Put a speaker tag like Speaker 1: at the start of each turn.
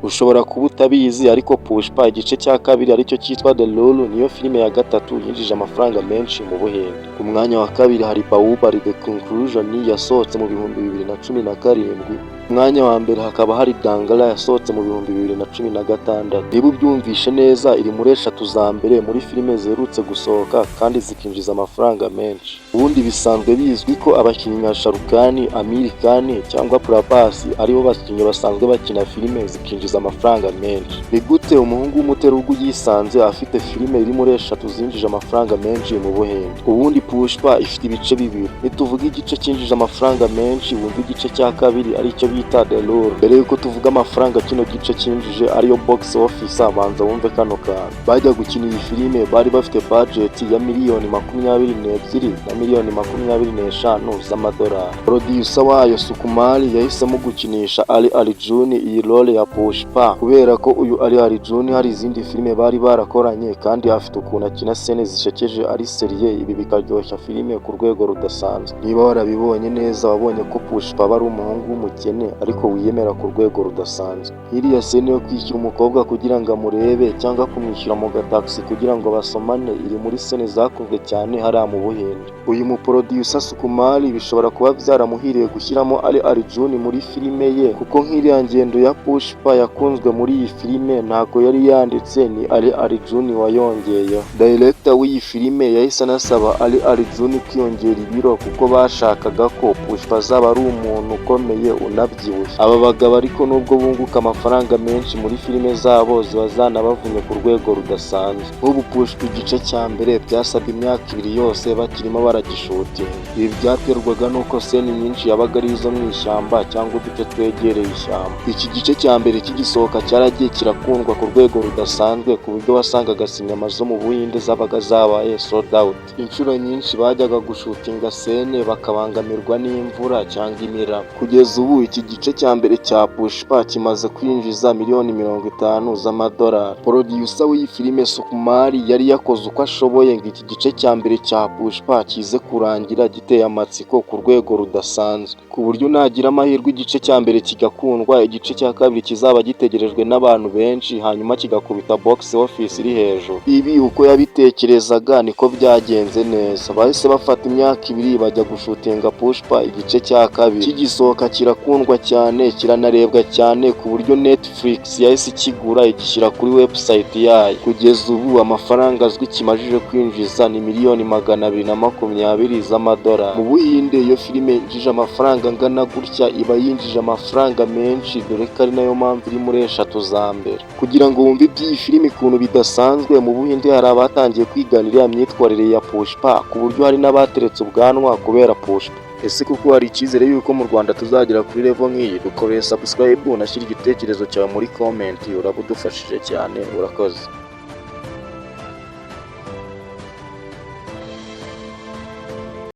Speaker 1: Ushobora kuba utabizi ariko Pushpa igice cya kabiri aricyo cyitwa The Rule niyo filime ya gatatu yinjije amafaranga menshi mu Buhinde. Ku mwanya wa kabiri hari Bahubali The Conclusion yasohotse mu bihumbi 2017. Ku mwanya wa mbere hakaba hari Dangala yasohotse mu bihumbi 2016. Niba ubyumvishe neza iri muri eshatu za mbere muri filime ziherutse gusohoka kandi zikinjiza amafaranga menshi. Ubundi bisanzwe bizwi ko abakinnyi nka Sharukani, Amir Khan cyangwa Prabhas aribo bakinnyi basanzwe bakina filime zikinjiza amafaranga menshi. Ni gute umuhungu w'umuterugu yisanze afite filime iri muri eshatu zinjije amafaranga menshi mu Buhinde? Ubundi Pushpa ifite ibice bibiri. Nituvuga igice cyinjije amafaranga menshi wumva igice cya kabiri aricyo bita The Rule. Mbere yuko tuvuga amafaranga kino gice cyinjije ariyo box office, abanza wumve kano kantu. Bajya gukina iyi filime bari bafite budget ya miliyoni 22 na miliyoni 25 z'amadolari. Producer wayo Sukumari yahisemo gukinisha Ali Arjun iyi role ya Pushpa kubera ko uyu Ali Arjun hari izindi filime bari barakoranye kandi afite ukuntu akina scene zishekeje ari seriye, ibi bikaryoshya filime ku rwego rudasanzwe. Niba warabibonye neza wabonye ko Pushpa aba ari umuhungu w'umukene ariko wiyemera ku rwego rudasanzwe. Iriya scene yo kwishyura umukobwa kugira ngo amurebe cyangwa kumwishyura mu gataxi kugira ngo basomane iri muri scene zakunzwe cyane hariya mu Buhinde. Uyu muproducer Sukumari bishobora kuba byaramuhiriye gushyiramo Ali Arjun muri filime ye kuko nk'iriya ngendo ya Pushpa yakunzwe muri iyi filime ntago yari yanditse, ni Ali Arjun wayongeyeho. Director w'iyi filime yahise anasaba Ali Arjun kwiyongera ibiro kuko bashakaga ko Pushpa azaba ari umuntu ukomeye unabyibushye. Aba bagabo ariko nubwo bunguka amafaranga menshi muri filime zabo ziba zanabavunye ku rwego rudasanzwe. Nk'ubu Pushpa igice cya mbere byasabye imyaka 2 yose bakirimo baragishutinga. Ibi byaterwaga nuko scene nyinshi yabaga ari izo mu ishyamba cyangwa uduce twegereye ishyamba. Iki gice cya mbere kigisohoka cyaragiye kirakundwa ku rwego rudasanzwe ku buryo wasangaga sinema zo mu Buhinde zabaga zabaye sold out. Inshuro nyinshi bajyaga gushutinga scene bakabangamirwa n'imvura cyangwa imiraba. Kugeza ubu iki gice cya mbere cya Pushpa kimaze kwinjiza miliyoni 50 z'amadolari. Producer w'iyi filime Sukumari yari yakoze uko ashoboye ngo iki gice cya mbere cya Pushpa kize kurangira giteye amatsiko ku rwego rudasanzwe, ku buryo nagira amahirwe igice cya mbere kigakundwa, igice cya kabiri kizaba gitegerejwe n'abantu benshi hanyuma kigakubita box office iri hejuru. Ibi uko yabitekerezaga niko byagenze neza. Bahise bafata imyaka 2 bajya gushutinga Pushpa igice cya kabiri. Kigisohoka kirakundwa cyane, kiranarebwa cyane ku buryo Netflix yahise ikigura igishyira kuri website yayo. Kugeza ubu amafaranga azwi kimajije kwinjiza ni miliyoni 220 z'amadolari. Mu Buhinde iyo filime yinjije amafaranga angana gutya iba yinjije amafaranga menshi, dore ko ari nayo mpamvu iri muri eshatu za mbere. Kugira ngo wumve iby'iyi filime ukuntu bidasanzwe, mu Buhinde hari abatangiye kwiganira imyitwarire ya Pushpa ku buryo hari n'abateretse ubwanwa kubera Pushpa. Ese kuko hari icyizere yuko mu Rwanda tuzagera kuri level nk'iyi? Dukoreye subscribe unashyira igitekerezo cyawe muri comment, uraba udufashije cyane. Urakoze.